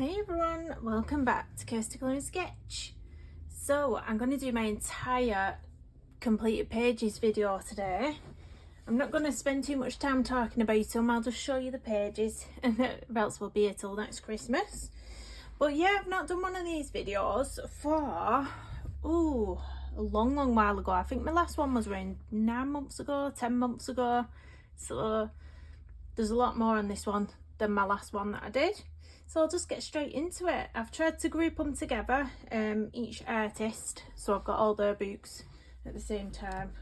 Hey everyone, welcome back to Completedpages Sketch. So I'm going to do my entire completed pages video today. I'm not going to spend too much time talking about them, I'll just show you the pages and else we'll be here till next Christmas. But yeah, I've not done one of these videos for a long while ago. I think my last one was around 9 months ago, 10 months ago. So there's a lot more on this one than my last one that I did. So I'll just get straight into it. I've tried to group them together, each artist, so I've got all their books at the same time.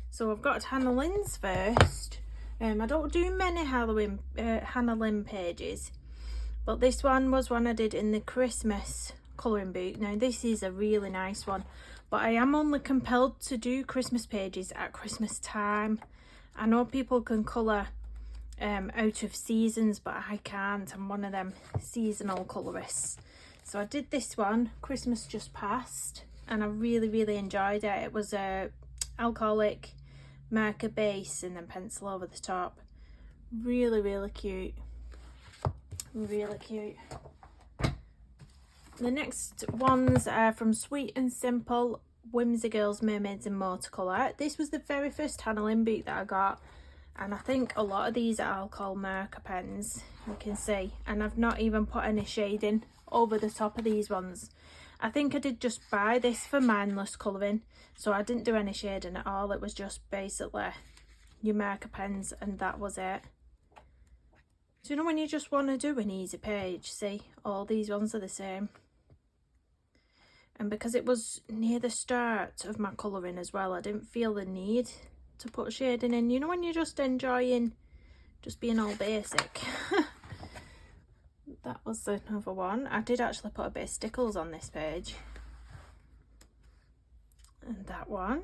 So I've got Hannah Lynn's first. I don't do many Hannah Lynn pages, but this one was one I did in the Christmas colouring book. Now this is a really nice one, but I am only compelled to do Christmas pages at Christmas time. I know people can colour out of seasons, but I can't. I'm one of them seasonal colorists. So I did this one, Christmas just passed, and I really enjoyed it. It was a alcoholic marker base and then pencil over the top. Really cute, really cute. The next ones are from Sweet and Simple, Whimsy Girls, Mermaids and Watercolour. This was the very first Hannah Lynn book that I got. And I think a lot of these are alcohol marker pens, you can see. And I've not even put any shading over the top of these ones. I think I did just buy this for mindless colouring. So I didn't do any shading at all. It was just basically your marker pens and that was it. So you know when you just want to do an easy page, see, all these ones are the same. And because it was near the start of my colouring as well, I didn't feel the need to put shading in. You know when you're just enjoying just being all basic. That was another one. I did actually put a bit of stickles on this page. And that one.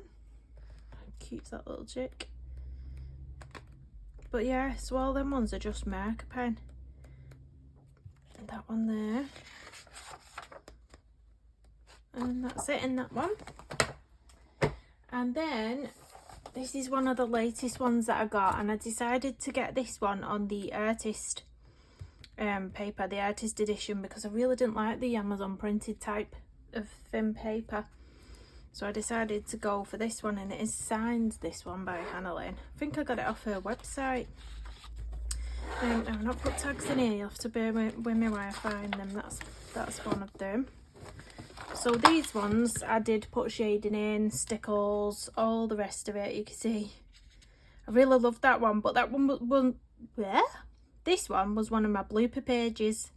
How cute's that little chick. But yeah, so all them ones are just marker pen. And that one there. And that's it in that one. And then this is one of the latest ones that I got, and I decided to get this one on the artist paper, the artist edition, because I really didn't like the Amazon printed type of thin paper. So I decided to go for this one, and it is signed, this one, by Hannah Lynn. I think I got it off her website. I've not put tags in here, you'll have to bear with me while I find them. That's one of them. So these ones I did put shading in, stickles, all the rest of it, you can see. I really loved that one, but that one was this one was one of my blooper pages.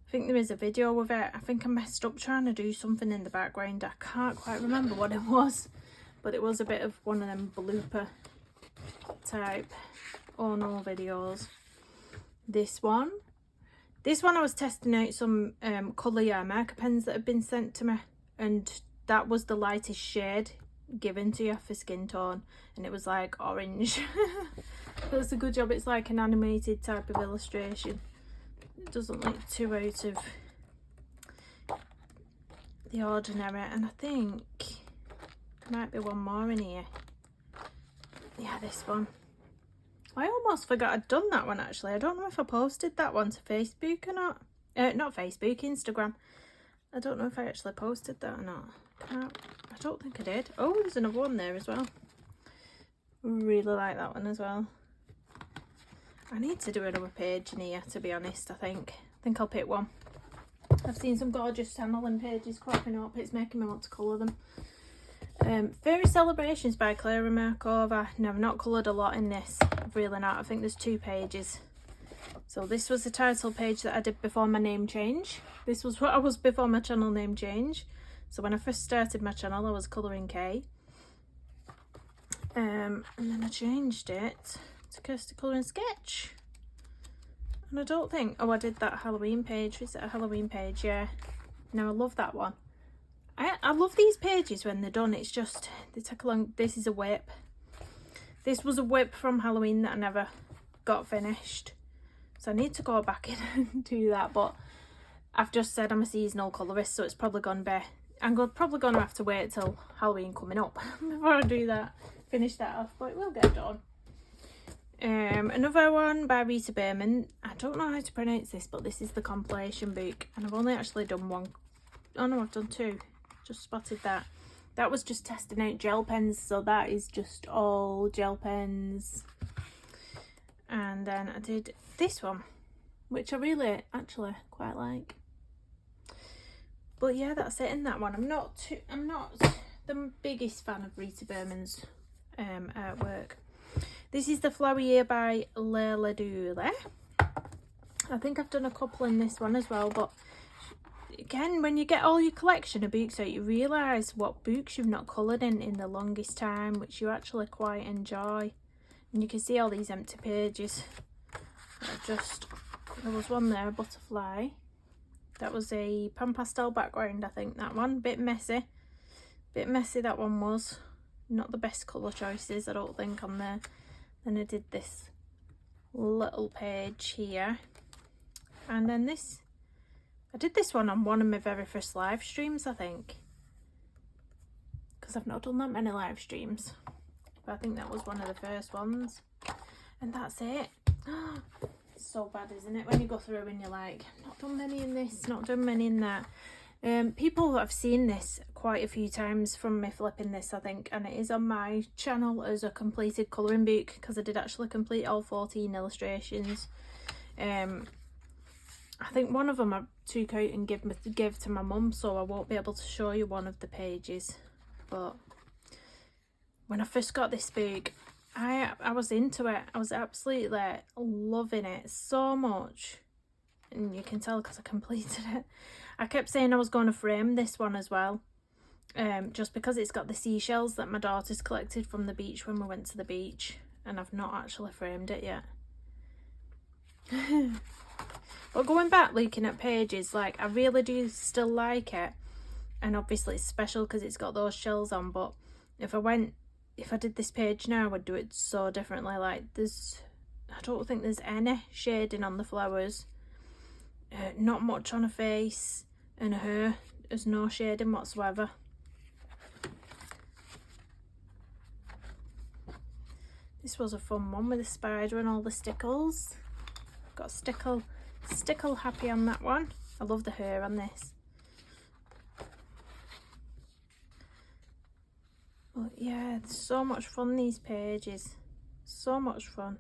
I think there is a video of it. I think I messed up trying to do something in the background. I can't quite remember what it was, but it was a bit of one of them blooper type oh no videos. This one I was testing out some colour marker pens that had been sent to me, and that was the lightest shade given to you for skin tone, and it was like orange. That's a good job, it's like an animated type of illustration. It doesn't look too out of the ordinary, and I think there might be one more in here. Yeah, this one. I almost forgot I'd done that one actually. I don't know if I posted that one to Facebook or not. Not Facebook, Instagram. I don't know if I actually posted that or not. I don't think I did. Oh, there's another one there as well. Really like that one as well. I need to do another page in here, to be honest, I think. I think I'll pick one. I've seen some gorgeous Hannah Lynn pages cropping up. It's making me want to colour them. Fairy Celebrations by Clara Markova. Now, I've not coloured a lot in this. I've really not. I think there's 2 pages. So this was the title page that I did before my name change. This was what I was before my channel name change. So when I first started my channel, I was colouring K. And then I changed it to Completedpages Sketch. And I don't think... Oh, I did that Halloween page. Is it a Halloween page? Yeah. Now, I love that one. I love these pages when they're done. It's just, they take a long... This is a whip. This was a whip from Halloween that I never got finished. So I need to go back in and do that. But I've just said I'm a seasonal colourist, so it's probably going to be... I'm probably going to have to wait till Halloween coming up before I do that. Finish that off, but it will get done. Another one by Reese. I don't know how to pronounce this, but this is the compilation book, and I've only actually done one. Oh no, I've done two. Just spotted that. That was just testing out gel pens, so that is just all gel pens. And then I did this one, which I really actually quite like. But yeah, that's it in that one. I'm not the biggest fan of Rita Berman's artwork. This is the Flower Year by Leila. I think I've done a couple in this one as well, but again, when you get all your collection of books out, you realise what books you've not coloured in the longest time, which you actually quite enjoy. And you can see all these empty pages. There was one there, a butterfly. That was a pan pastel background, I think, that one. Bit messy that one was. Not the best colour choices, I don't think, on there. Then I did this little page here. And then this, I did this one on one of my very first live streams, I think. Because I've not done that many live streams. But I think that was one of the first ones. And that's it. It's so bad, isn't it? When you go through and you're like, not done many in this, not done many in that. People have seen this quite a few times from me flipping this, I think, and it is on my channel as a completed colouring book, because I did actually complete all 14 illustrations. I think one of them I took out and give to my mum, so I won't be able to show you one of the pages. But when I first got this book, I was into it. I was absolutely loving it so much, and you can tell because I completed it. I kept saying I was going to frame this one as well, just because it's got the seashells that my daughters collected from the beach when we went to the beach, and I've not actually framed it yet. But going back looking at pages, like, I really do still like it, and obviously it's special because it's got those shells on, but if I did this page now, I would do it so differently. Like, I don't think there's any shading on the flowers, not much on her face, and her, there's no shading whatsoever. This was a fun one with the spider and all the stickles. Got stickle happy on that one. I love the hair on this. But yeah, it's so much fun, these pages. So much fun.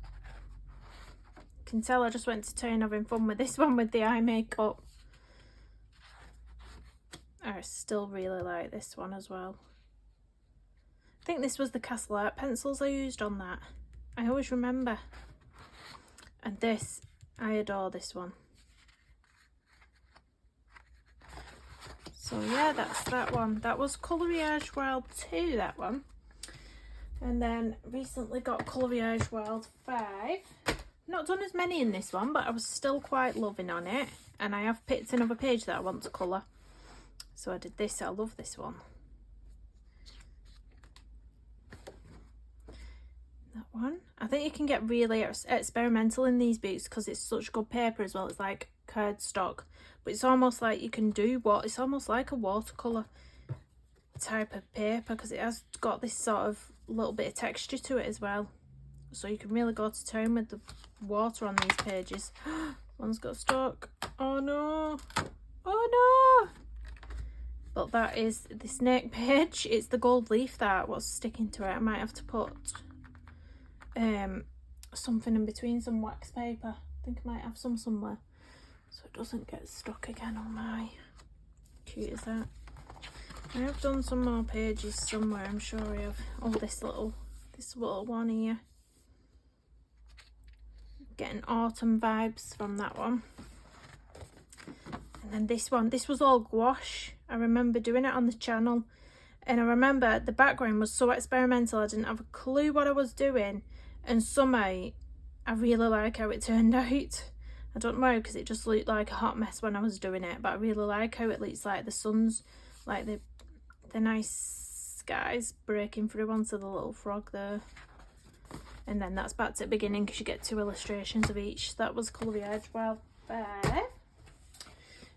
You can tell I just went to town having fun with this one with the eye makeup. I still really like this one as well. I think this was the Castle Art pencils I used on that. I always remember. And this, I adore this one. So yeah, that's that one. That was Coloriage Wild 2, that one. And then recently got Coloriage Wild 5. Not done as many in this one, but I was still quite loving on it. And I have picked another page that I want to colour. So I did this. I love this one. That one. I think you can get really experimental in these books because it's such good paper as well. It's like cardstock, but it's almost like you can do it's almost like a watercolour type of paper because it has got this sort of little bit of texture to it as well. So you can really go to town with the water on these pages. One's got stuck. Oh no. Oh no. But that is the snake page. It's the gold leaf that was sticking to it. I might have to put something in between, some wax paper. I think I might have some somewhere so it doesn't get stuck again on my. Cute as that. I have done some more pages somewhere, I'm sure I have. Oh, this little one here. Getting autumn vibes from that one. And then this one, this was all gouache. I remember doing it on the channel, and I remember the background was so experimental, I didn't have a clue what I was doing, and somehow I really like how it turned out. I don't know, because it just looked like a hot mess when I was doing it, but I really like how it looks like the sun's, like the nice skies breaking through onto the little frog there. And then that's back to the beginning because you get 2 illustrations of each. That was Coloriage Wild 5.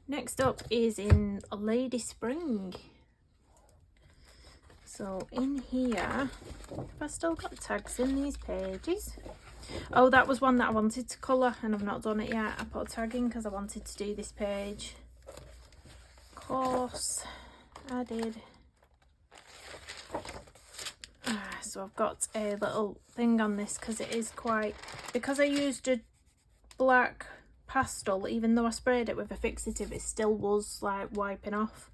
Next up is in Lady Spring. So So in here, have I still got tags in these pages? Oh, that was one that I wanted to colour and I've not done it yet. I put a tag in because I wanted to do this page. Of course, I did. So I've got a little thing on this because it is quite, because I used a black pastel, even though I sprayed it with a fixative, it still was like wiping off.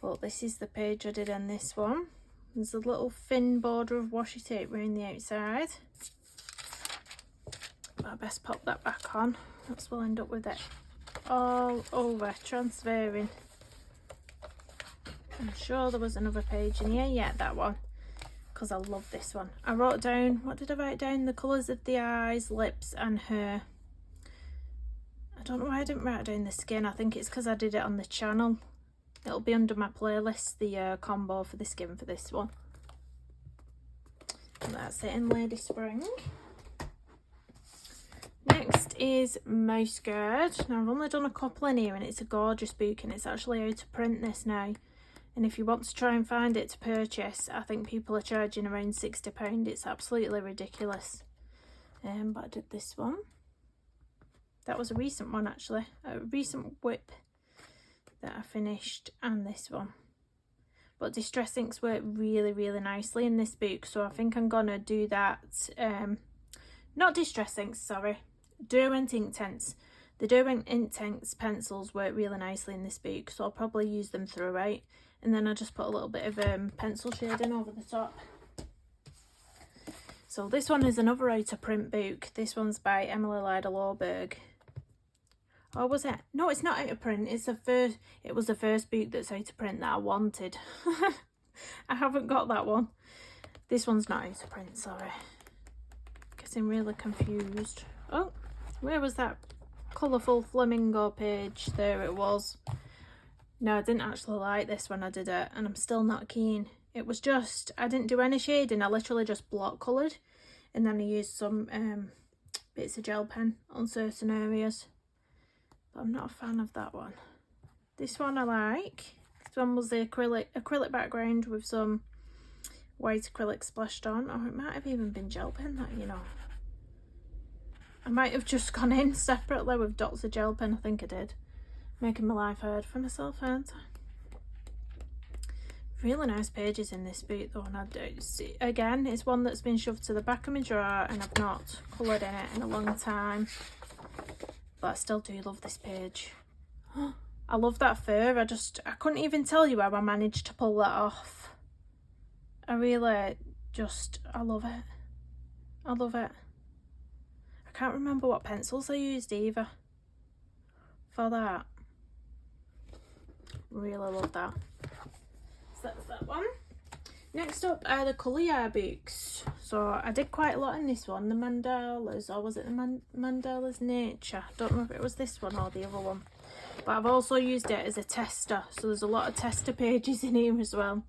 But this is the page I did on this one. There's a little thin border of washi tape around the outside. I best pop that back on, else we'll end up with it all over transferring. I'm sure there was another page in here. Yeah, that one, because I love this one. I wrote down, what did I write down? The colours of the eyes, lips and hair. I don't know why I didn't write down the skin. I think it's because I did it on the channel. It'll be under my playlist, the combo for the skin for this one. And that's it in Lady Spring. Next is Masquerade. Now I've only done a couple in here and it's a gorgeous book and it's actually out of print this now. And if you want to try and find it to purchase, I think people are charging around £60. It's absolutely ridiculous. But I did this one. That was a recent one actually. A recent whip that I finished, and this one. But distress inks work really, really nicely in this book. So I think I'm going to do that. Not distress inks, sorry. Derwent ink tints. The Derwent ink tints pencils work really nicely in this book, so I'll probably use them throughout. And then I just put a little bit of pencil shading over the top. So this one is another out of print book. This one's by Emily Lyda Lawberg. Or was it? No, it's not out of print. It's it was the first book that's out of print that I wanted. I haven't got that one. This one's not out of print, sorry. Getting really confused. Oh, where was that colourful flamingo page? There it was. No, I didn't actually like this when I did it, and I'm still not keen. It was just, I didn't do any shading. I literally just block coloured, and then I used some bits of gel pen on certain areas. But I'm not a fan of that one. This one I like. This one was the acrylic background with some white acrylic splashed on. Or it might have even been gel pen, that, you know. I might have just gone in separately with dots of gel pen. I think I did. Making my life hard for myself, aren't I? Really nice pages in this book though, and I do see, again, it's one that's been shoved to the back of my drawer and I've not coloured in it in a long time. But I still do love this page. I love that fur. I couldn't even tell you how I managed to pull that off. I really just, I love it. I love it. I can't remember what pencils I used either for that. Really love that. So that's that one. Next up are the colour yard books. So I did quite a lot in this one. The Mandalas, or was it the Mandalas Nature? I don't know if it was this one or the other one. But I've also used it as a tester. So there's a lot of tester pages in here as well.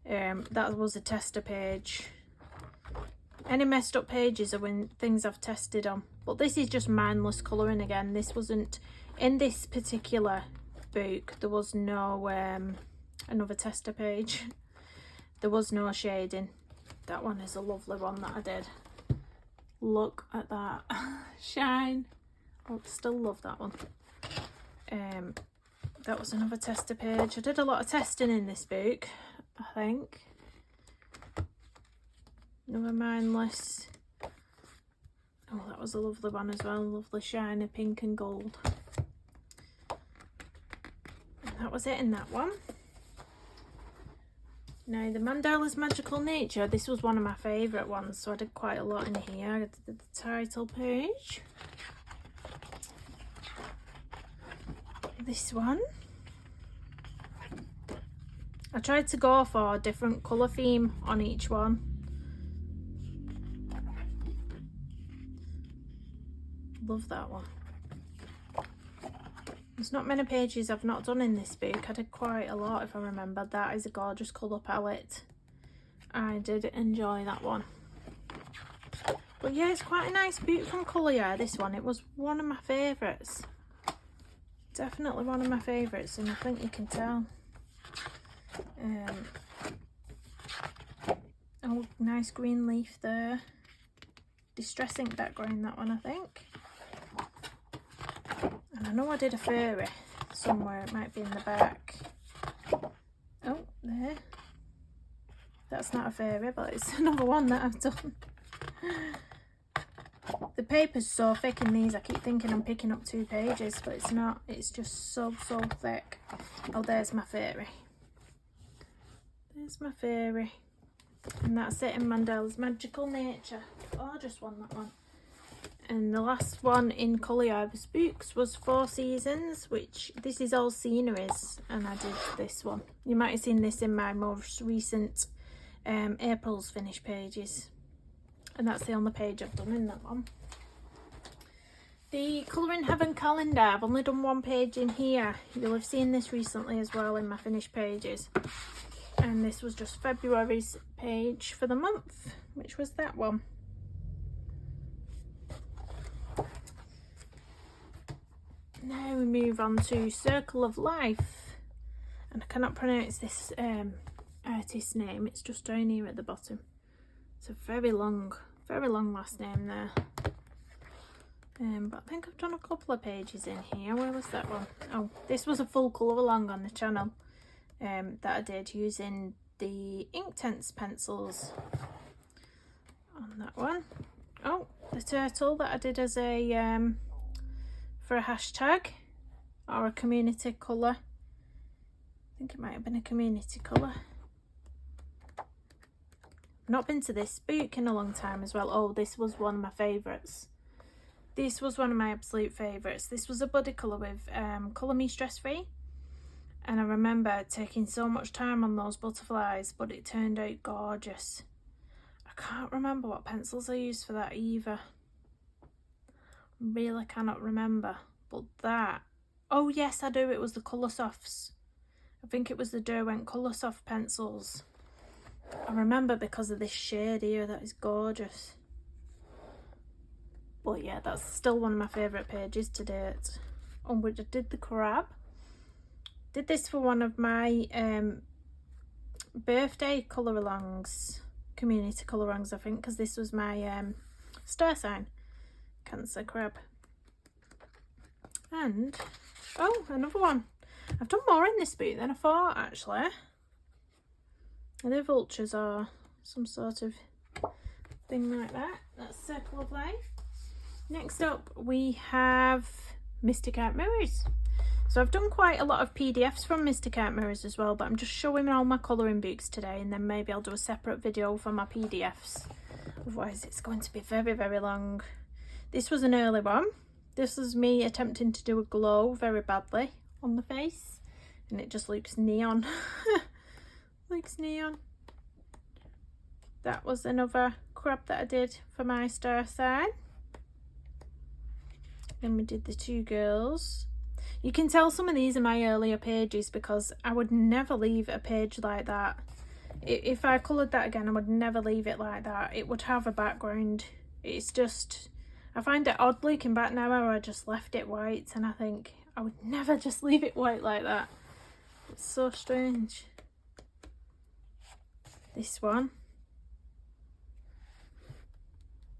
That was a tester page. Any messed up pages are when things I've tested on. But this is just mindless colouring again. This wasn't, in this particular book, there was no another tester page. There was no shading. That one is a lovely one that I did. Look at that shine. I still love that one. That was another tester page. I did a lot of testing in this book, I think. Another mindless. Oh, that was a lovely one as well. Lovely shiny pink and gold. And that was it in that one. Now the Mandala's Magical Nature, this was one of my favourite ones, so I did quite a lot in here. I did the title page. This one. I tried to go for a different colour theme on each one. Love that one. There's not many pages I've not done in this book. I did quite a lot if I remember. That is a gorgeous colour palette. I did enjoy that one. But yeah, it's quite a nice book from Colour Yard, this one. It was one of my favourites. Definitely one of my favourites, and I think you can tell. Oh, nice green leaf there. Distress ink background, that one, I think. And I know I did a fairy somewhere, it might be in the back. Oh, there. That's not a fairy, but it's another one that I've done. The paper's so thick in these, I keep thinking I'm picking up 2 pages, but it's not. It's just so thick. Oh, there's my fairy. There's my fairy. And that's it in Mandala's Magical Nature. Oh, I just won that one. And the last one in Colour Harvest Spooks was 4 Seasons, which this is all sceneries, and I did this one. You might have seen this in my most recent April's finished pages, and that's the only page I've done in that one. The Colouring Heaven calendar, I've only done 1 page in here. You'll have seen this recently as well in my finished pages, and this was just February's page for the month, which was that one. Now we move on to Circle of Life, and I cannot pronounce this artist's name, it's just down here at the bottom. It's a very long last name there. But I think I've done a couple of pages in here. Where was that one? Oh, this was a full colour along on the channel that I did using the Inktense pencils on that one. Oh, the turtle that I did as a for a hashtag or a community colour. I think it might have been a community colour. I've not been to this spook in a long time as well. Oh, this was one of my favourites. This was one of my absolute favourites. This was a body colour with Colour Me Stress Free. And I remember taking so much time on those butterflies, but it turned out gorgeous. I can't remember what pencils I used for that either. Really cannot remember, but that, oh yes I do, it was the Colour Softs. I think it was the Derwent Colour Soft pencils. I remember because of this shade here, that is gorgeous. But yeah, that's still one of my favourite pages to date. Oh, I did the crab. Did this for one of my birthday colour-alongs, community colour-alongs I think, because this was my star sign. Cancer crab. And oh, another one. I've done more in this book than I thought actually. Are they vultures or some sort of thing like that? That's Circle of Life. Next up we have Mystic Art Mirrors. So I've done quite a lot of PDFs from Mystic Art Mirrors as well, but I'm just showing all my colouring books today, and then maybe I'll do a separate video for my PDFs. Otherwise it's going to be very long. This was an early one. This was me attempting to do a glow very badly on the face, and it just looks neon. Looks neon. That was another crab that I did for my star sign. Then we did the 2 girls. You can tell some of these are my earlier pages because I would never leave a page like that. If I coloured that again, I would never leave it like that. It would have a background. It's just, I find it odd looking back now how I just left it white, and I think I would never just leave it white like that. It's so strange. This one.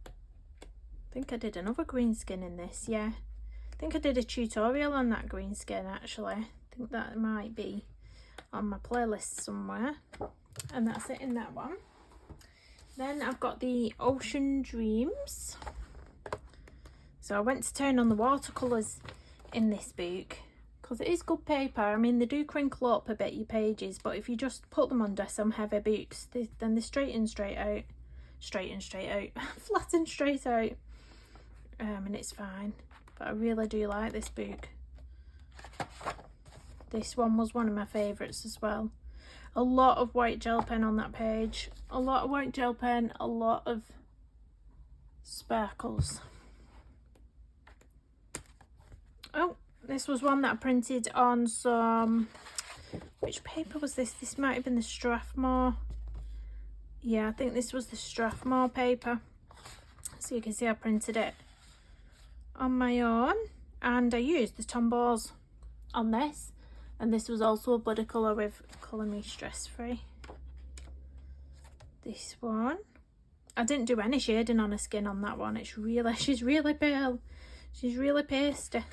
I think I did another green skin in this, yeah. I think I did a tutorial on that green skin actually. I think that might be on my playlist somewhere. And that's it in that one. Then I've got the Ocean Dreams. So I went to town on the watercolours in this book because it is good paper. I mean, they do crinkle up a bit, your pages, but if you just put them under some heavy books, then they straighten straight out. Flatten straight out. And it's fine. But I really do like this book. This one was one of my favourites as well. A lot of white gel pen on that page. A lot of white gel pen, a lot of sparkles. Oh, this was one that I printed on some, which paper was this? This might have been the Strathmore. Yeah, I think this was the Strathmore paper. So you can see I printed it on my own, and I used the Tombows on this, and this was also a body colour with Colour Me Stress Free. This one. I didn't do any shading on her skin on that one. She's really pale. She's really pasty.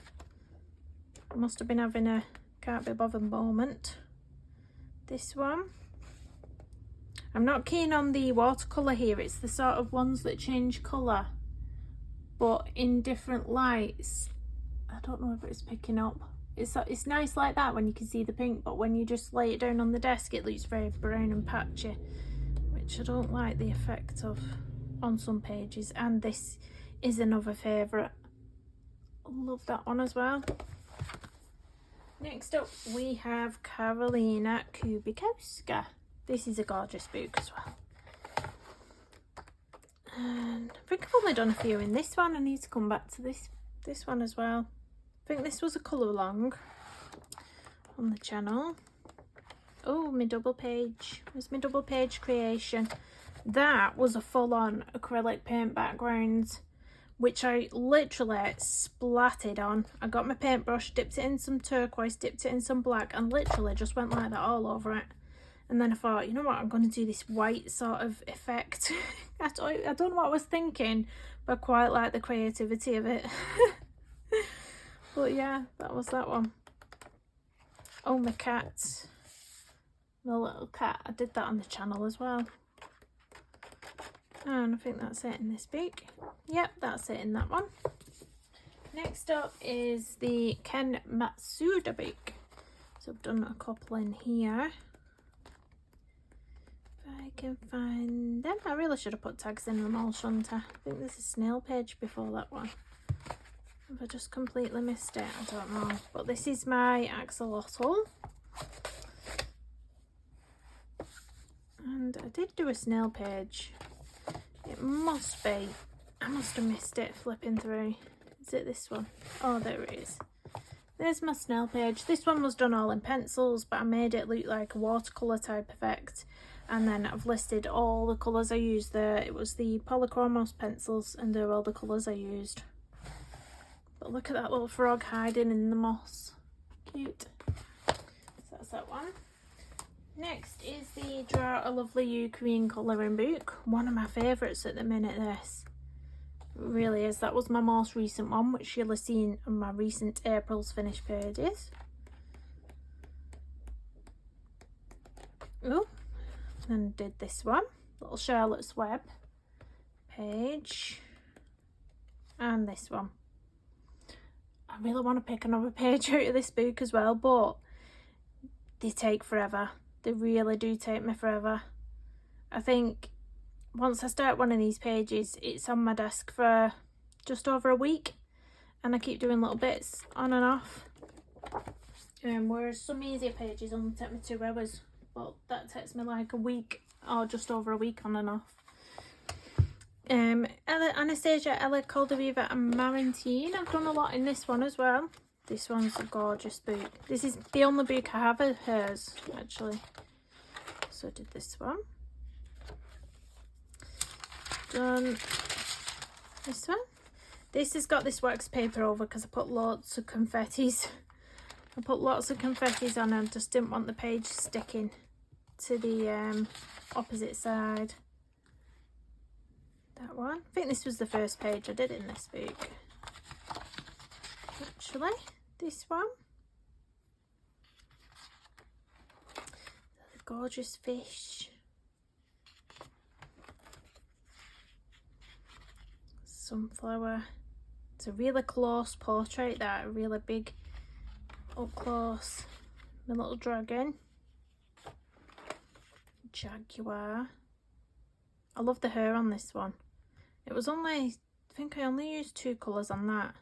I must have been having a can't be bothered moment. This one. I'm not keen on the watercolour here. It's the sort of ones that change colour, but in different lights. I don't know if it's picking up. It's nice like that when you can see the pink, but when you just lay it down on the desk, it looks very brown and patchy, which I don't like the effect of on some pages. And this is another favourite. I love that one as well. Next up we have Carolina Kubikowska. This is a gorgeous book as well. And I think I've only done a few in this one. I need to come back to this one as well. I think this was a colour along on the channel. Oh, my double page. Where's my double page creation? That was a full-on acrylic paint background, which I literally splatted on. I got my paintbrush, dipped it in some turquoise, dipped it in some black, and literally just went like that all over it. And then I thought, you know what, I'm going to do this white sort of effect. I don't know what I was thinking, but I quite like the creativity of it. But yeah, that was that one. Oh, my cat. The little cat. I did that on the channel as well. And I think that's it in this book. Yep, that's it in that one. Next up is the Ken Matsudabek. So I've done a couple in here. If I can find them. I really should have put tags in them all, shouldn't I? I think there's a snail page before that one. Have I just completely missed it? I don't know. But this is my axolotl. And I did do a snail page. It must be. I must have missed it flipping through. Is it this one? Oh, there it is. There's my snail page. This one was done all in pencils, but I made it look like a watercolour type effect. And then I've listed all the colours I used there. It was the polychromos pencils, and they're all the colours I used. But look at that little frog hiding in the moss. Cute. So that's that one. Next is the Draw a Lovely You Korean colouring book. One of my favourites at the minute, this. It really is. That was my most recent one, which you'll have seen on my recent April's finished pages. Oh, then I did this one. Little Charlotte's Web page. And this one. I really want to pick another page out of this book as well, but they take forever. They really do take me forever. I think once I start one of these pages, it's on my desk for just over a week, and I keep doing little bits on and off. Whereas some easier pages only take me 2 hours, but that takes me like a week or just over a week on and off. Anastasia, Ella Caldeviva and Marantine. I've done a lot in this one as well. This one's a gorgeous book. This is the only book I have of hers, actually. So I did this one. Done this one. This has got this wax paper over because I put lots of confettis. I put lots of confettis on and just didn't want the page sticking to the opposite side. That one. I think this was the first page I did in this book. Actually, this one. The gorgeous fish. Sunflower. It's a really close portrait, that, a really big up close. My little dragon. Jaguar. I love the hair on this one. It was only, I think I only used 2 colours on that.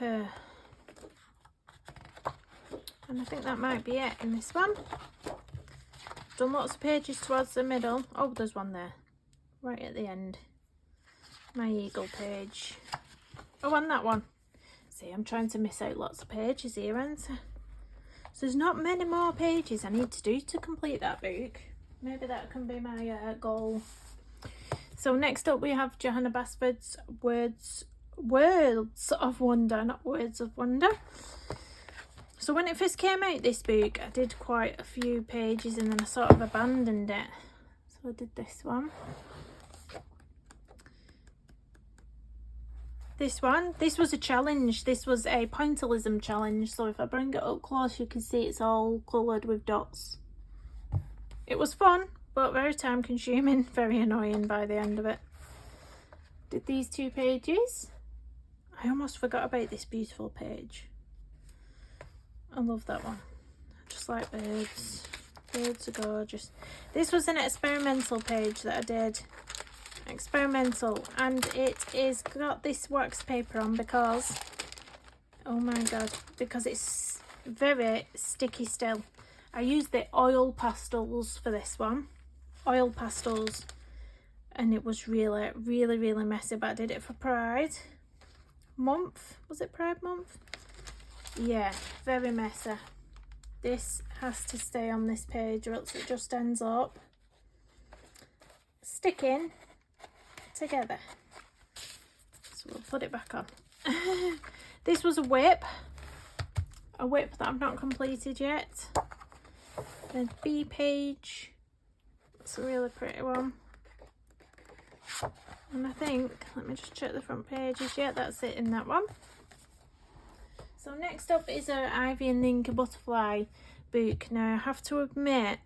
Hair. And I think that might be it in this one. Done lots of pages towards the middle. Oh, there's one there. Right at the end. My eagle page. Oh, and that one. See, I'm trying to miss out lots of pages here, aren't I? So there's not many more pages I need to do to complete that book. Maybe that can be my goal. So next up we have Johanna Basford's Words of Wonder, not Words of Wonder. So when it first came out, this book, I did quite a few pages and then I sort of abandoned it. So So I did this one. This was a challenge. This was a pointillism challenge. So if I bring it up close, you can see it's all coloured with dots. It was fun, but very time consuming, very annoying by the end of it. Did these 2 pages. I almost forgot about this beautiful page. I love that one. I just like birds. Birds are gorgeous. This was an experimental page that I did. Experimental, and it is got this wax paper on because, oh my god, because it's very sticky still. I used the oil pastels for this one. Oil pastels. And it was really, really, really messy, but I did it for Pride Month. Was it Pride Month? Yeah, very messy. This has to stay on this page or else it just ends up sticking together. So we'll put it back on. This was a whip that I've not completed yet. The B page. It's a really pretty one. And I think, let me just check the front pages. Yeah, that's it in that one. So next up is a Ivy and the Inca Butterfly book. Now I have to admit,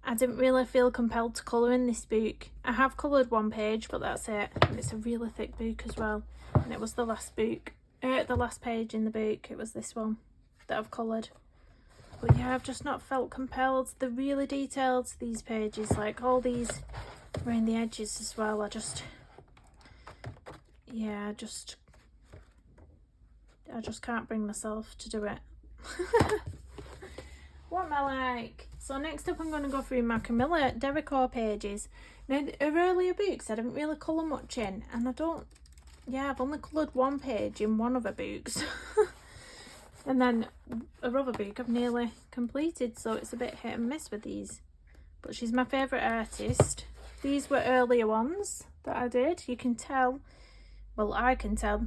I didn't really feel compelled to colour in this book. I have coloured 1 page, but that's it. And it's a really thick book as well. And it was the last book, the last page in the book. It was this one that I've coloured. But yeah, I've just not felt compelled. They're really detailed, these pages. Like all these around the edges as well. I just can't bring myself to do it. What am I like? So next up I'm going to go through my Camilla Derico pages. Now her earlier books I didn't really colour much in, and I've only coloured 1 page in one of her books. And then her other book I've nearly completed, so it's a bit hit and miss with these. But she's my favourite artist. These were earlier ones that I did. You can tell, well I can tell,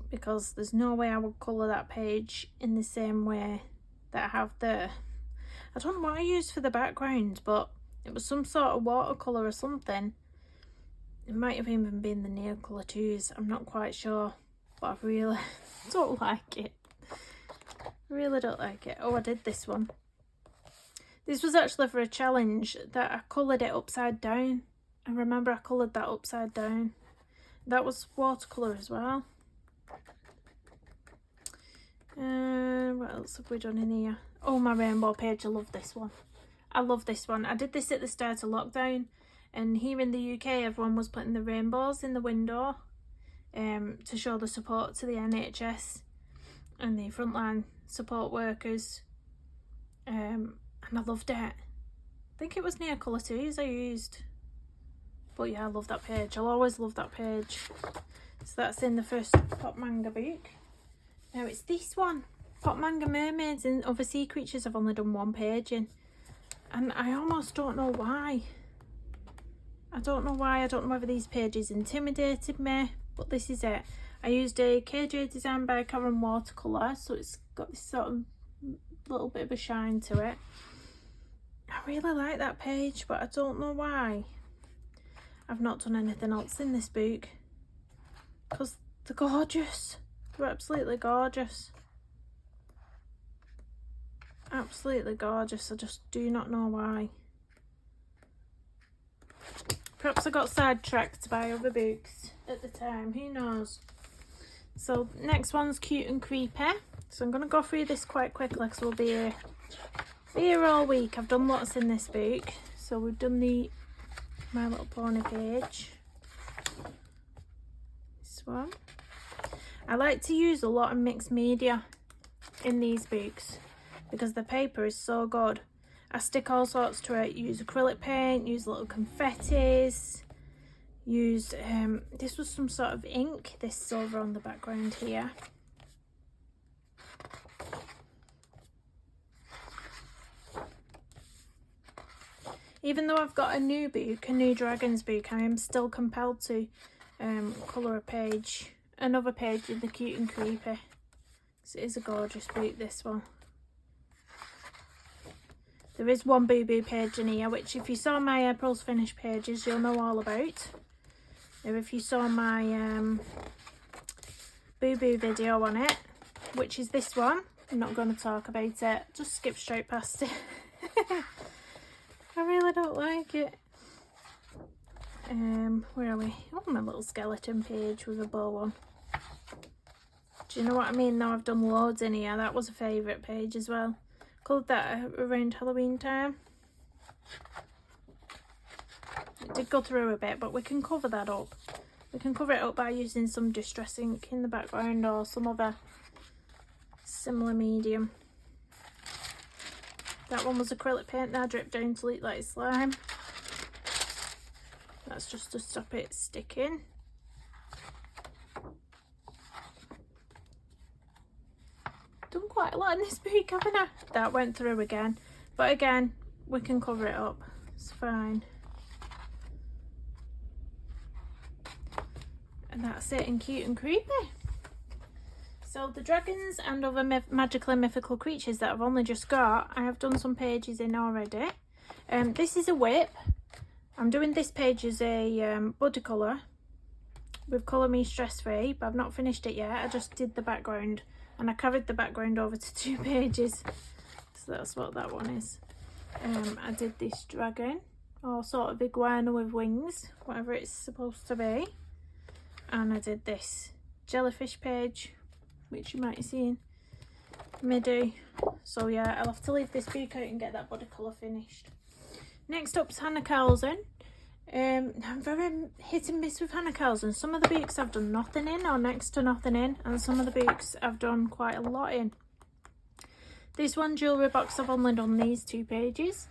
because there's no way I would colour that page in the same way that I have there. I don't know what I used for the background, but it was some sort of watercolour or something. It might have even been the nail colour twos, I'm not quite sure, but I really don't like it. I really don't like it. Oh, I did this one. This was actually for a challenge that I coloured it upside down. I remember I coloured that upside down. That was watercolour as well. What else have we done in here? Oh, my rainbow page. I love this one. I love this one. I did this at the start of lockdown, and here in the UK everyone was putting the rainbows in the window to show the support to the NHS and the frontline support workers, and I loved it. I think it was nail colour twos I used, but yeah, I love that page. I'll always love that page. So that's in the first Pop Manga book. Now it's this one, Pop Manga Mermaids and Other Sea Creatures. I've only done 1 page in, and I almost don't know why. I don't know whether these pages intimidated me, but this is it. I used a KJ design by Karen watercolour, so it's got this sort of little bit of a shine to it. I really like that page, but I don't know why I've not done anything else in this book, because they're gorgeous. They're absolutely gorgeous. Absolutely gorgeous. I just do not know why. Perhaps I got sidetracked by other books at the time, who knows. So next one's Cute and Creepy. So I'm going to go through this quite quickly because we'll be here all week. I've done lots in this book. So we've done the My Little Pony page. This one. I like to use a lot of mixed media in these books because the paper is so good. I stick all sorts to it. Use acrylic paint, use little confettis, use this was some sort of ink, this silver on the background here. Even though I've got a new book, a new Dragons book, I am still compelled to colour a page, another page in the Cute and Creepy. It is a gorgeous book, this one. There is one boo-boo page in here, which if you saw my April's Finish pages, you'll know all about. Or if you saw my boo-boo video on it, which is this one, I'm not going to talk about it. Just skip straight past it. I really don't like it. Where are we? Oh, my little skeleton page with a bow on. Do you know what I mean? Now I've done loads in here. That was a favourite page as well. Coloured that around Halloween time. It did go through a bit, but we can cover that up. We can cover it up by using some distress ink in the background or some other similar medium. That one was acrylic paint that I dripped down to look like slime. That's just to stop it sticking. Done quite a lot in this book, haven't I? That went through again. But again, we can cover it up. It's fine. And that's it in cute and creepy. So the dragons and other magical and mythical creatures that I've only just got, I have done some pages in already. This is a whip. I'm doing this page as a body colour with Colour Me Stress Free, but I've not finished it yet. I just did the background and I carried the background over to 2 pages. So that's what that one is. I did this dragon, or sort of iguana with wings, whatever it's supposed to be. And I did this jellyfish page, which you might see in midi. So yeah, I'll have to leave this book out and get that body colour finished. Next up is Hannah Carlson. I'm very hit and miss with Hannah Carlson. Some of the books I've done nothing in or next to nothing in, and some of the books I've done quite a lot in. This one jewellery box, I've only done these 2 pages.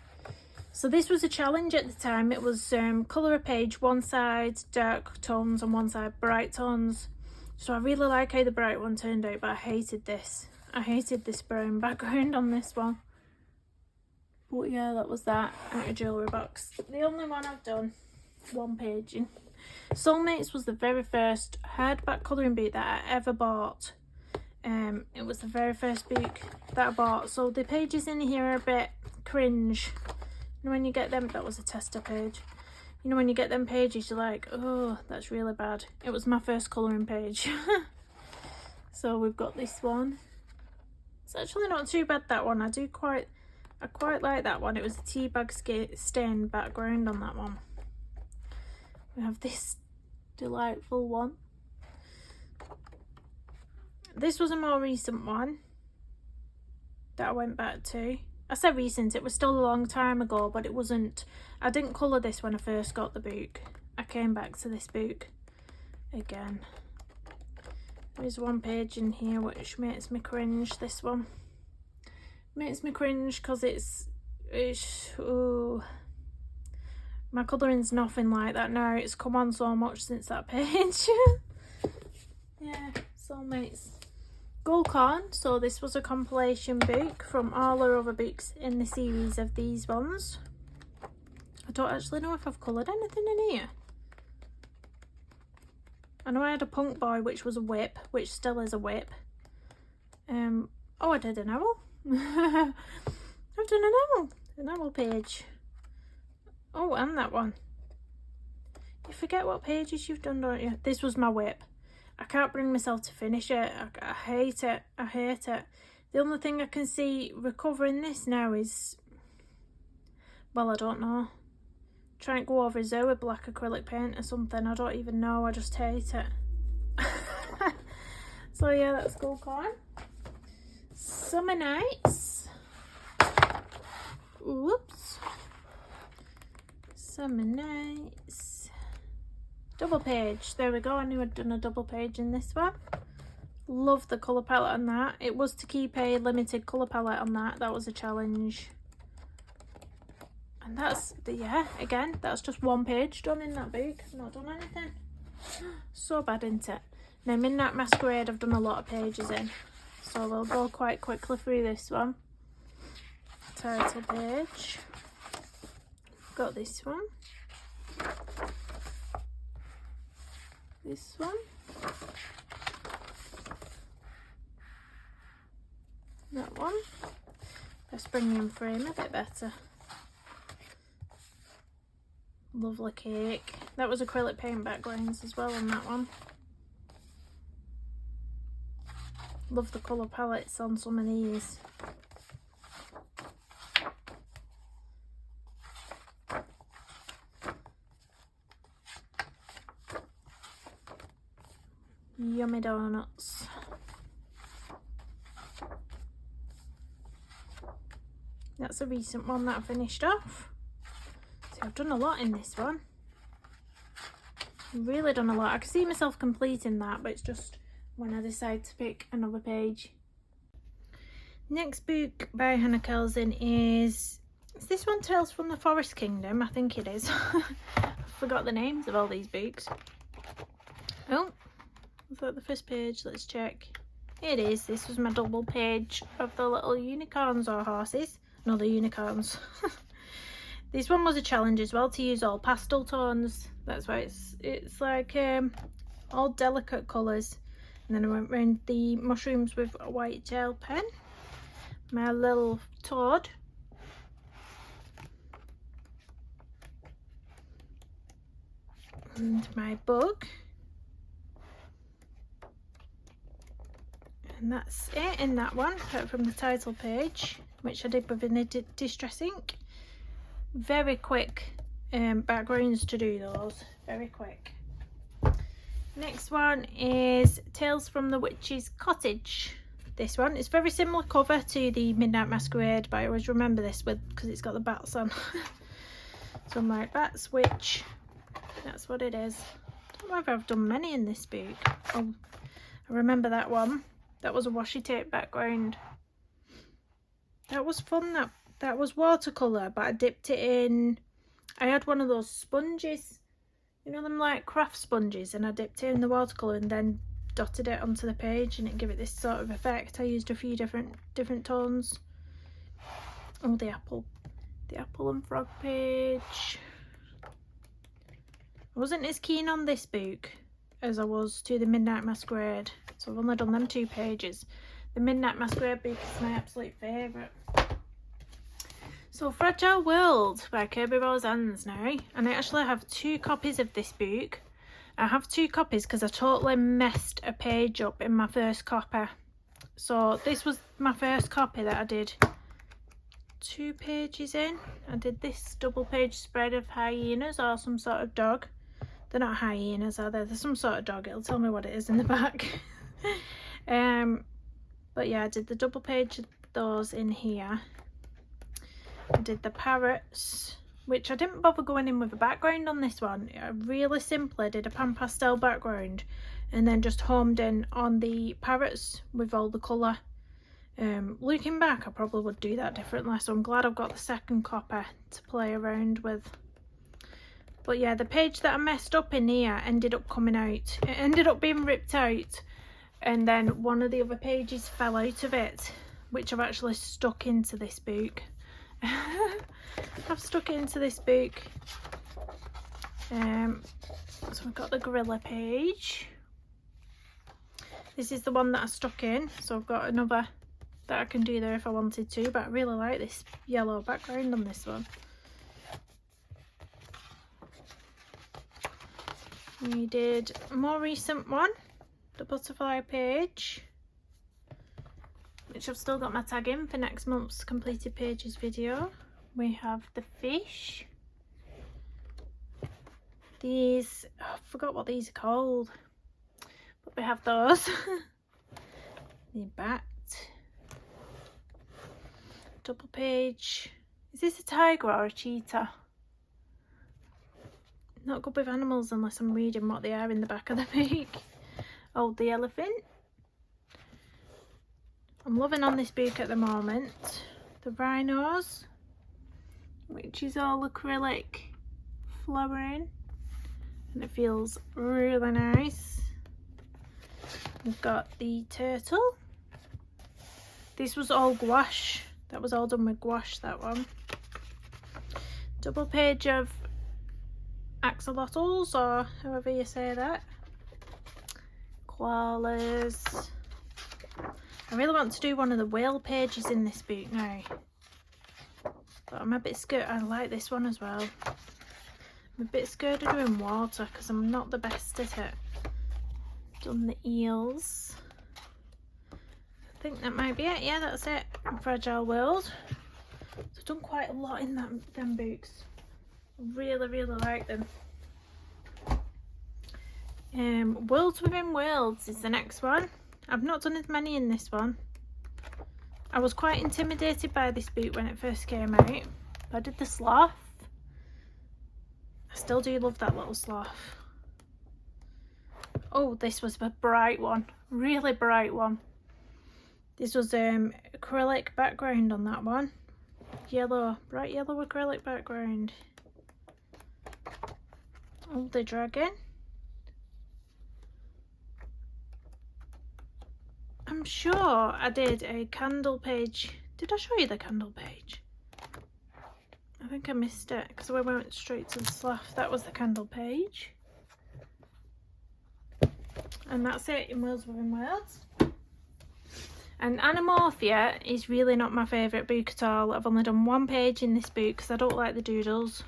So this was a challenge at the time. It was colour a page, one side dark tones and one side bright tones. So I really like how the bright one turned out, but I hated this. I hated this brown background on this one. But yeah, that was that out of jewellery box. The only one I've done 1 page in. Soulmates was the very first hardback colouring book that I ever bought. It was the very first book that I bought. So the pages in here are a bit cringe. You know when you get them, that was a tester page. You know when you get them pages, you're like, oh, that's really bad. It was my first colouring page. So we've got this one. It's actually not too bad, that one. I quite like that one. It was a tea bag stained background on that one. We have this delightful one. This was a more recent one that I went back to. I say recent, it was still a long time ago, but it wasn't. I didn't colour this when I first got the book. I came back to this book again. There's 1 page in here which makes me cringe. This one makes me cringe because it's oh, my colouring's nothing like that now. It's come on so much since that page. Yeah, Soulmates. Gold Corn. So this was a compilation book from all our other books in the series of these ones. I don't actually know if I've coloured anything in here. I know I had a punk boy, which was a whip, which still is a whip. Oh, I did an owl. I've done an owl page. Oh, and that one. You forget what pages you've done, don't you? This was my whip. I can't bring myself to finish it. I hate it. I hate it. The only thing I can see recovering this now is, well, I don't know. Try and go over Zoe with black acrylic paint or something. I don't even know. I just hate it. So yeah, that's Gold Corn. Summer Nights. Whoops. Summer Nights. Double page. There we go. I knew I'd done a double page in this one. Love the colour palette on that. It was to keep a limited colour palette on that. That was a challenge. And that's, yeah, again, that's just 1 page done in that book. I've not done anything. So bad, isn't it? Now, Midnight Masquerade, I've done a lot of pages in. So we'll go quite quickly through this one. Title page. Got this one. This one. That one. Let's bring in frame a bit better. Lovely cake. That was acrylic paint backgrounds as well on that one. Love the colour palettes on some of these. Yummy donuts. That's a recent one that I finished off. See, I've done a lot in this one. Really done a lot. I can see myself completing that, but it's just when I decide to pick another page. Next book by Hannah Kelson is this one Tales from the Forest Kingdom? I think it is. I forgot the names of all these books. Oh, is that the first page? Let's check. It is. This was my double page of the little unicorns or horses. No, the unicorns. This one was a challenge as well to use all pastel tones. That's why it's like all delicate colours. And then I went round the mushrooms with a white gel pen. My little toad. And my bug. And that's it in that one, apart from the title page, which I did with a distress ink. Very quick backgrounds to do those, very quick. Next one is Tales from the Witch's Cottage. This one is very similar cover to the Midnight Masquerade, but I always remember this because it's got the bats on. So I'm like, bats, witch, that's what it is. I don't know if I've done many in this book. Oh, I remember that one. That was a washi tape background. That was fun. That was watercolour, but I dipped it in. I had one of those sponges, you know, them like craft sponges, and I dipped it in the watercolour and then dotted it onto the page, and it gave it this sort of effect. I used a few different tones. Oh, the apple and frog page. I wasn't as keen on this book as I was to the Midnight Masquerade, so I've only done them 2 pages. The Midnight Masquerade book is my absolute favourite. So Fragile World by Kirby Rose Anns now, and I actually have 2 copies of this book. I have 2 copies because I totally messed a page up in my first copy. So this was my first copy that I did 2 pages in. I did this double page spread of hyenas or some sort of dog. They're not hyenas, are they? They're some sort of dog. It'll tell me what it is in the back. But yeah, I did the double page of those in here. I did the parrots, which I didn't bother going in with a background on this one. I really simply did a pan pastel background and then just homed in on the parrots with all the colour. Looking back, I probably would do that differently, so I'm glad I've got the second copy to play around with. But yeah, the page that I messed up in here ended up coming out. It ended up being ripped out, and then one of the other pages fell out of it, which I've actually stuck into this book. I've stuck it into this book. So we've got the gorilla page. This is the one that I stuck in, so I've got another that I can do there if I wanted to, but I really like this yellow background on this one. We did a more recent one, the butterfly page, which I've still got my tag in for next month's completed pages video. We have the fish. These, oh, I forgot what these are called, but we have those. The bat. Double page. Is this a tiger or a cheetah? Not good with animals unless I'm reading what they are in the back of the book. Oh, the elephant. I'm loving on this book at the moment. The rhinos, which is all acrylic flowering, and it feels really nice. We've got the turtle. This was all gouache. That was all done with gouache, that one. Double page of axolotls, or however you say that. Koalas. I really want to do one of the whale pages in this book now. but I'm a bit scared. I like this one as well. I'm a bit scared of doing water because I'm not the best at it. Done the eels. I think that might be it. Yeah, that's it. Fragile World. So I've done quite a lot in them books. Really, really like them. Worlds Within Worlds is the next one. I've not done as many in this one. I was quite intimidated by this book when it first came out. I did the sloth. I still do love that little sloth. Oh, this was a bright one. Really bright one. This was acrylic background on that one. Yellow, bright yellow acrylic background. Oh, the dragon. I'm sure I did a candle page. Did I show you the candle page? I think I missed it because we went straight to the sloth. That was the candle page. And that's it in Worlds Within Worlds. And Mafia is really not my favourite book at all. I've only done one page in this book because I don't like the doodles.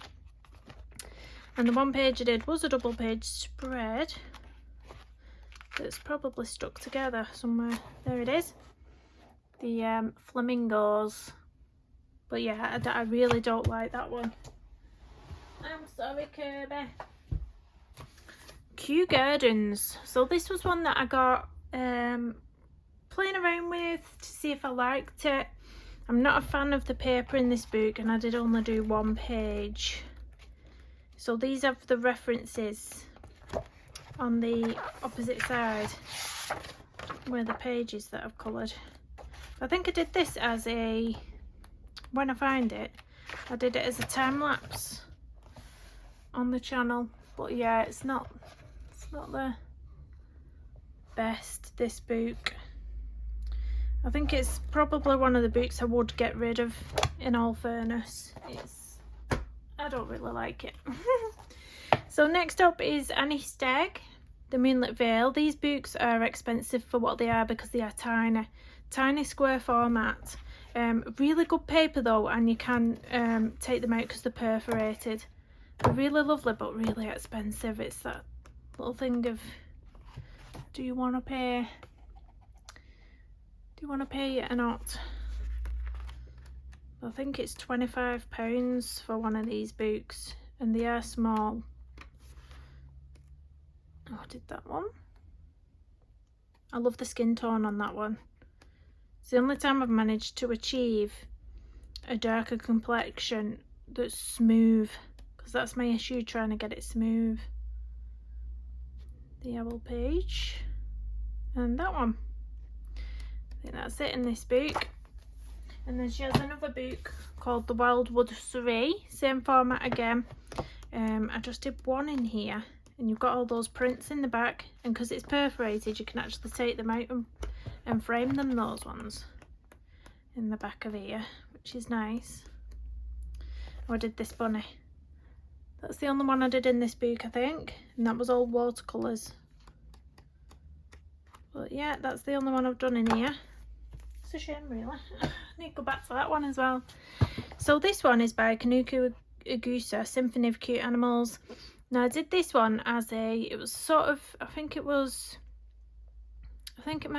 And the one page I did was a double page spread. That's probably stuck together somewhere. There it is. The flamingos. But yeah, I really don't like that one. I'm sorry, Kirby. Kew Gardens. So this was one that I got playing around with to see if I liked it. I'm not a fan of the paper in this book, and I did only do one page. So these have the references on the opposite side where the pages that I've coloured. I think I did this as a, when I find it, I did it as a time lapse on the channel. But yeah, it's not the best, this book. I think it's probably one of the books I would get rid of, in all fairness. I don't really like it. So next up is Anastasia, the Moonlit Veil. These books are expensive for what they are because they are tiny square format. Really good paper though, and you can take them out because they're perforated. They're really lovely but really expensive. It's that little thing of, do you want to pay it or not? I think it's £25 for one of these books, and they are small. Oh, I did that one. I love the skin tone on that one. It's the only time I've managed to achieve a darker complexion that's smooth, because that's my issue, trying to get it smooth. The owl page, and that one. I think that's it in this book. And then she has another book called the Wildwood, same format again. I just did one in here, and you've got all those prints in the back, and because it's perforated you can actually take them out and frame them, those ones in the back of here, which is nice. Oh, I did this bunny. That's the only one I did in this book, I think, and that was all watercolours. But yeah, that's the only one I've done in here. It's a shame, really. I need to go back to that one as well. So this one is by kubikowska, Symphony of Cute Animals. Now I did this one as it was sort of, I think it might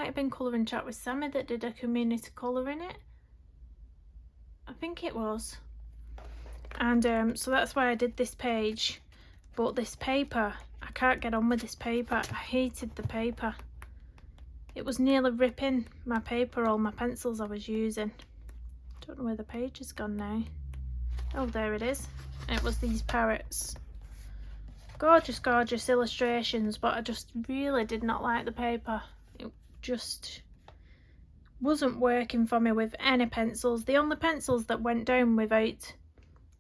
have been Colouring Chat with Sammy that did a community colour in it. I think it was. And so that's why I did this page. But this paper, I can't get on with this paper. I hated the paper. It was nearly ripping my paper, all my pencils I was using. Don't know where the page has gone now. Oh, there it is. It was these parrots. Gorgeous, gorgeous illustrations, but I just really did not like the paper. It just wasn't working for me with any pencils. The only pencils that went down without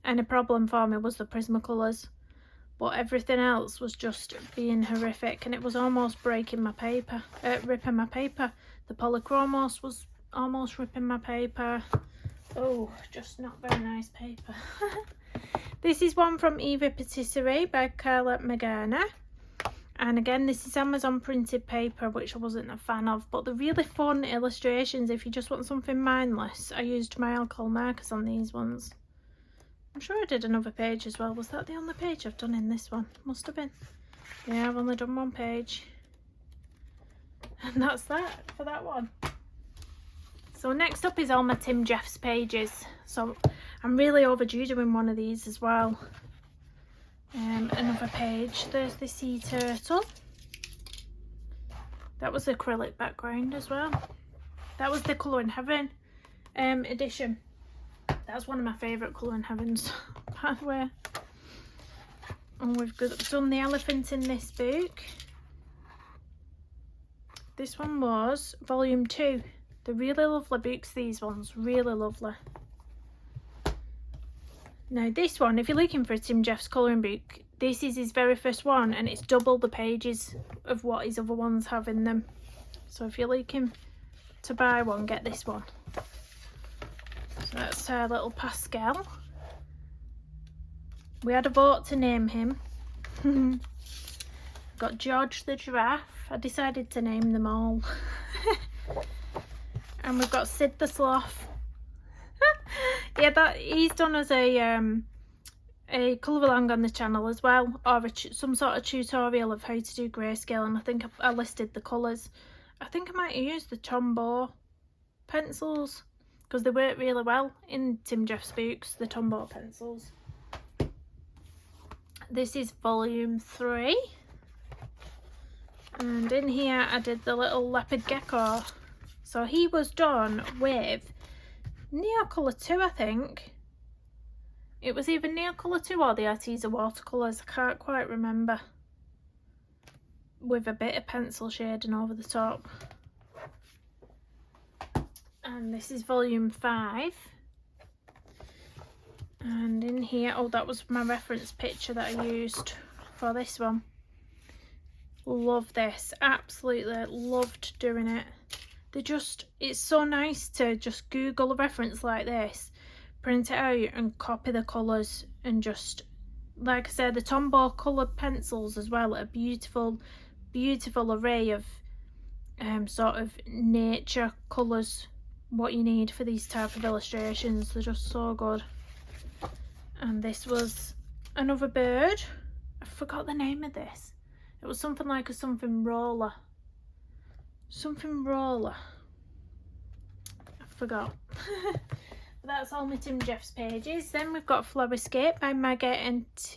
any problem for me was the Prismacolors, but everything else was just being horrific, and it was almost breaking my paper, ripping my paper. The Polychromos was almost ripping my paper. Oh, just not very nice paper. This is one from Eva Patisserie by Carla Magana. And again, this is Amazon printed paper, which I wasn't a fan of, but the really fun illustrations if you just want something mindless. I used my alcohol markers on these ones. I'm sure I did another page as well. Was that the only page I've done in this one? Must have been. Yeah, I've only done one page. And that's that for that one. So next up is all my Tim Jeffs pages. So I'm really overdue doing one of these as well. Another page. There's the sea turtle. That was acrylic background as well. That was the Colour in Heaven edition. That's one of my favourite Colour in Heavens, by the way. And we've done the elephant in this book. This one was volume 2. They're really lovely books, these ones. Really lovely. Now this one, if you're looking for a Tim Jeffs colouring book, this is his very first one, and it's double the pages of what his other ones have in them. So if you're looking to buy one, get this one. So that's our little Pascal. We had a vote to name him. Got George the giraffe. I decided to name them all. And we've got Sid the sloth. Yeah, that he's done as a colour along on the channel as well, or some sort of tutorial of how to do grayscale, and I think I listed the colours. I think I might have used the Tombow pencils because they work really well in Tim Jeffs books, the Tombow pencils. This is volume 3, and in here I did the little leopard gecko. So he was done with Neocolour 2, I think. It was either Neocolour 2 or the Arteza watercolours, I can't quite remember. With a bit of pencil shading over the top. And this is volume 5. And in here, oh, that was my reference picture that I used for this one. Love this, absolutely loved doing it. It's so nice to just Google a reference like this, print it out and copy the colours, and just, like I said, the Tombow coloured pencils as well, a beautiful array of sort of nature colours, what you need for these type of illustrations. They're just so good. And this was another bird. I forgot the name of this. It was something like a something roller. Something roller. I forgot. That's all my Tim Jeffs pages. Then we've got Flower Escape by Manga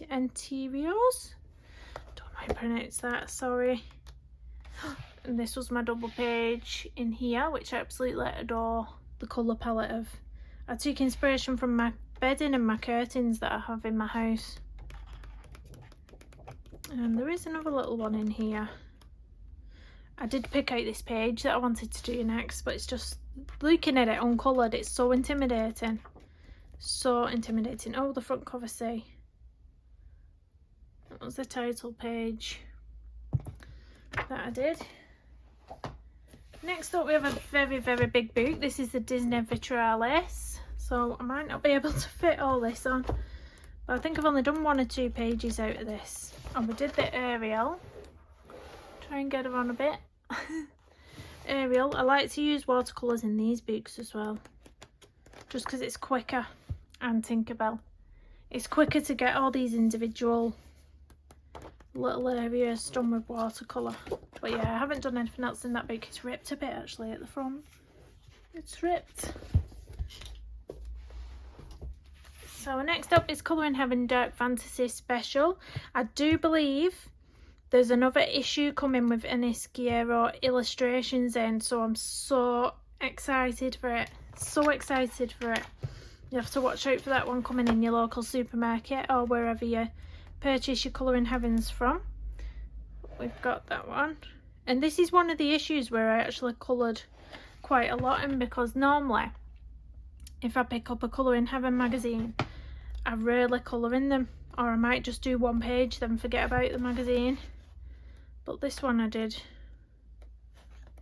Interiors. Don't know how to pronounce that, sorry. And this was my double page in here, which I absolutely adore the colour palette of. I took inspiration from my bedding and my curtains that I have in my house. And there is another little one in here. I did pick out this page that I wanted to do next, but it's just looking at it uncoloured, it's so intimidating. So intimidating. Oh, the front cover, see. That was the title page that I did. Next up we have a very, very big book. This is the Disney Virtualist. So I might not be able to fit all this on, but I think I've only done 1 or 2 pages out of this. And we did the Ariel. Try and get her on a bit. Ariel. I like to use watercolours in these books as well, just because it's quicker. And Tinkerbell. It's quicker to get all these individual little areas done with watercolour. But yeah, I haven't done anything else in that book. It's ripped a bit actually at the front. It's ripped. So next up is Colour in Heaven Dark Fantasy Special. I do believe there's another issue coming with Anastasia illustrations in, so I'm so excited for it. So excited for it. You have to watch out for that one coming in your local supermarket or wherever you purchase your Colour in Heavens from. We've got that one. And this is one of the issues where I actually coloured quite a lot in, because normally if I pick up a Colour in Heaven magazine, I rarely colour in them, or I might just do 1 page then forget about the magazine. But this one I did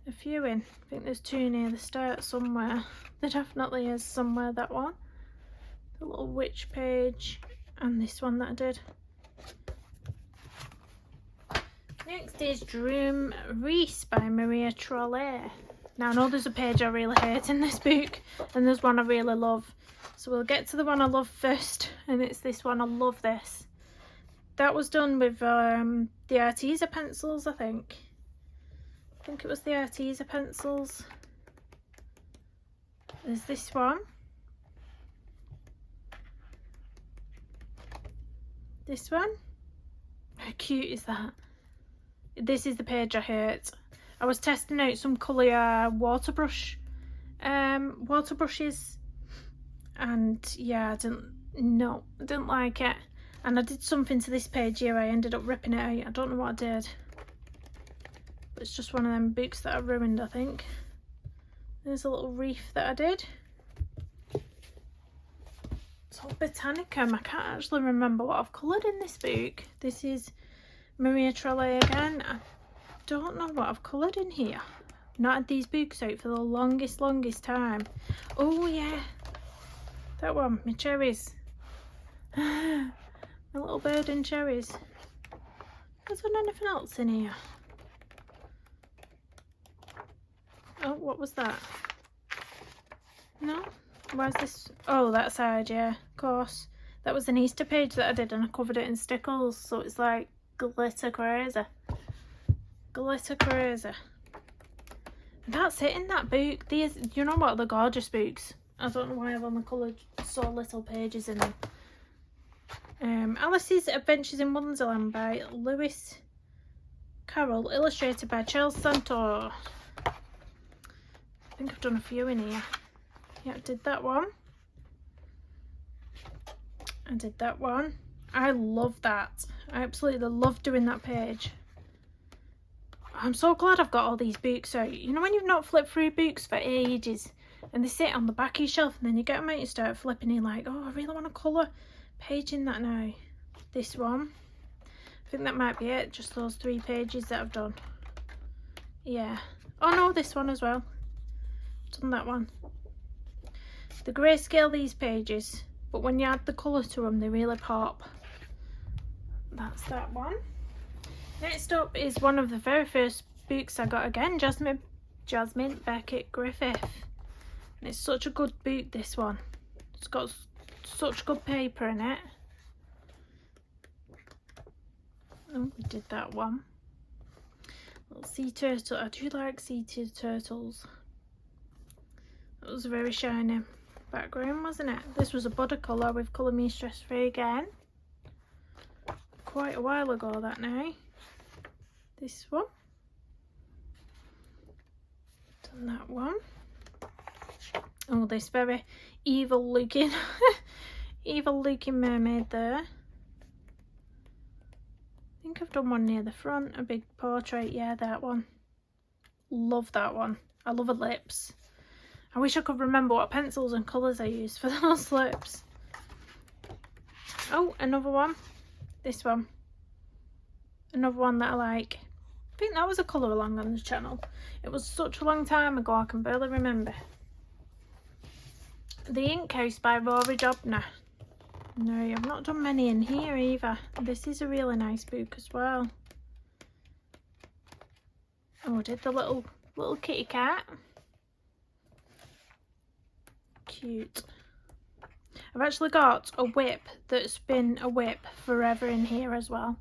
a few in. I think there's 2 near the start somewhere. There definitely is somewhere, that one. The little witch page, and this one that I did. Next is Dream Reese by Maria Trolle. Now I know there's a page I really hate in this book, and there's one I really love. So we'll get to the one I love first, and it's this one. I love this. That was done with the Arteza pencils, I think. I think it was the Arteza pencils. There's this one. This one. How cute is that? This is the page I hate. I was testing out some colour water brushes, and yeah, I didn't like it. And I did something to this page here. I ended up ripping it out. I don't know what I did. But it's just one of them books that I ruined, I think. There's a little reef that I did. It's all botanicum. I can't actually remember what I've coloured in this book. This is Maria Trelay again. I don't know what I've coloured in here. I've not had these books out for the longest time. Oh yeah, that one, my cherries. My little bird and cherries. Is there anything else in here? Oh, what was that? No? Where's this? Oh, that side, yeah, of course. That was an Easter page that I did, and I covered it in stickles, so it's like glitter crazy. Glitter crazy. That's it in that book. These, you know what, they're gorgeous books. I don't know why I've only coloured so little pages in them. Alice's Adventures in Wonderland by Lewis Carroll, illustrated by Charles Santor. I think I've done a few in here. Yeah, I did that one. I did that one. I love that. I absolutely love doing that page. I'm so glad I've got all these books out. You know when you've not flipped through books for ages and they sit on the back of your shelf, and then you get them out and you start flipping and you're like, oh, I really want to colour page in that now. This one. I think that might be it. Just those 3 pages that I've done. Yeah. Oh no, this one as well. I've done that one. The grayscale these pages, but when you add the colour to them, they really pop. That's that one. Next up is one of the very first books I got again, Jasmine Beckett Griffith. And it's such a good book, this one. It's got such good paper in it. Oh, we did that one. Little sea turtle. I do like sea turtles. It was a very shiny background, wasn't it? This was a Botanical with Colour Me Stress Free again. Quite a while ago that now. This one. Done that one. Oh, this very evil looking mermaid there. I think I've done one near the front, a big portrait. Yeah, that one. Love that one. I love her lips. I wish I could remember what pencils and colours I used for those lips. Oh, another one. This one. Another one that I like. I think that was a colour along on the channel. It was such a long time ago, I can barely remember. The Ink House by Rory Dobner. No, I've not done many in here either. This is a really nice book as well. Oh, I did the little kitty cat. Cute. I've actually got a whip that's been a whip forever in here as well.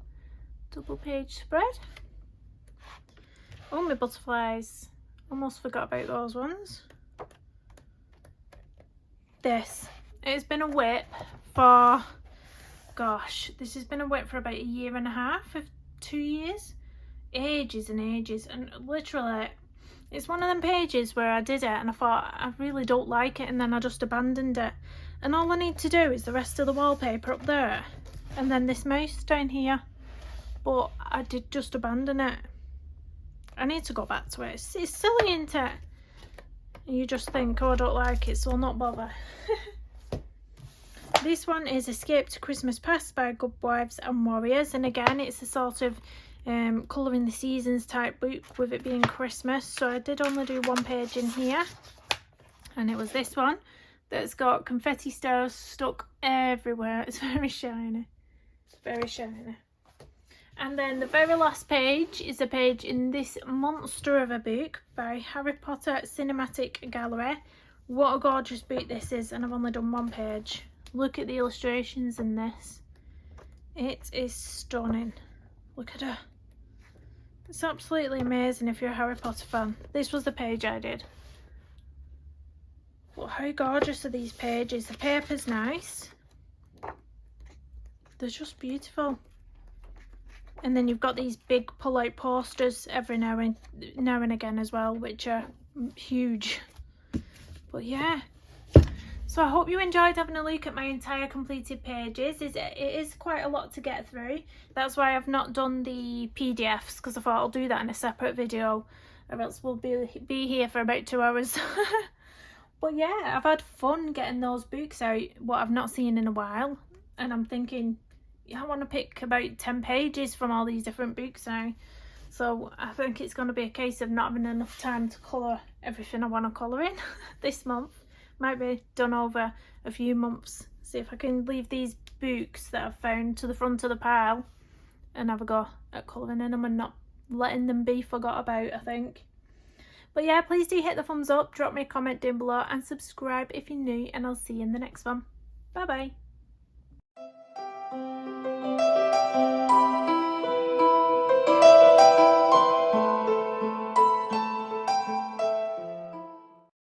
Double page spread. Oh, my butterflies. Almost forgot about those ones. This. It's been a whip for, gosh, this has been a whip for about 1.5 years, 2 years. Ages and ages. And literally, it's one of them pages where I did it and I thought, I really don't like it, and then I just abandoned it. And all I need to do is the rest of the wallpaper up there and then this mouse down here. But I did just abandon it. I need to go back to it. It's silly, isn't it? And you just think, oh, I don't like it, so I'll not bother. This one is Escape to Christmas Past by Good Wives and Warriors. And again, it's a sort of colouring the seasons type book with it being Christmas. So I did only do 1 page in here. And it was this one that's got confetti stars stuck everywhere. It's very shiny. Very shiny. And then the very last page is a page in this monster of a book by Harry Potter Cinematic Gallery, what a gorgeous book this is, and I've only done one page. Look at the illustrations in this. It is stunning. Look at her. It's absolutely amazing if you're a Harry Potter fan. This was the page I did. But how gorgeous are these pages? The paper's nice. They're just beautiful. And then you've got these big pull-out posters every now and again as well, which are huge. But yeah. So I hope you enjoyed having a look at my entire completed pages. It is quite a lot to get through. That's why I've not done the PDFs, because I thought I'll do that in a separate video, or else we'll be here for about 2 hours. But yeah, I've had fun getting those books out, what I've not seen in a while. And I'm thinking, I want to pick about 10 pages from all these different books now. So I think it's going to be a case of not having enough time to colour everything I want to colour in this month. Might be done over a few months. See if I can leave these books that I've found to the front of the pile and have a go at colouring in them and not letting them be forgot about, I think. But yeah, please do hit the thumbs up, drop me a comment down below and subscribe if you're new, and I'll see you in the next one. Bye bye.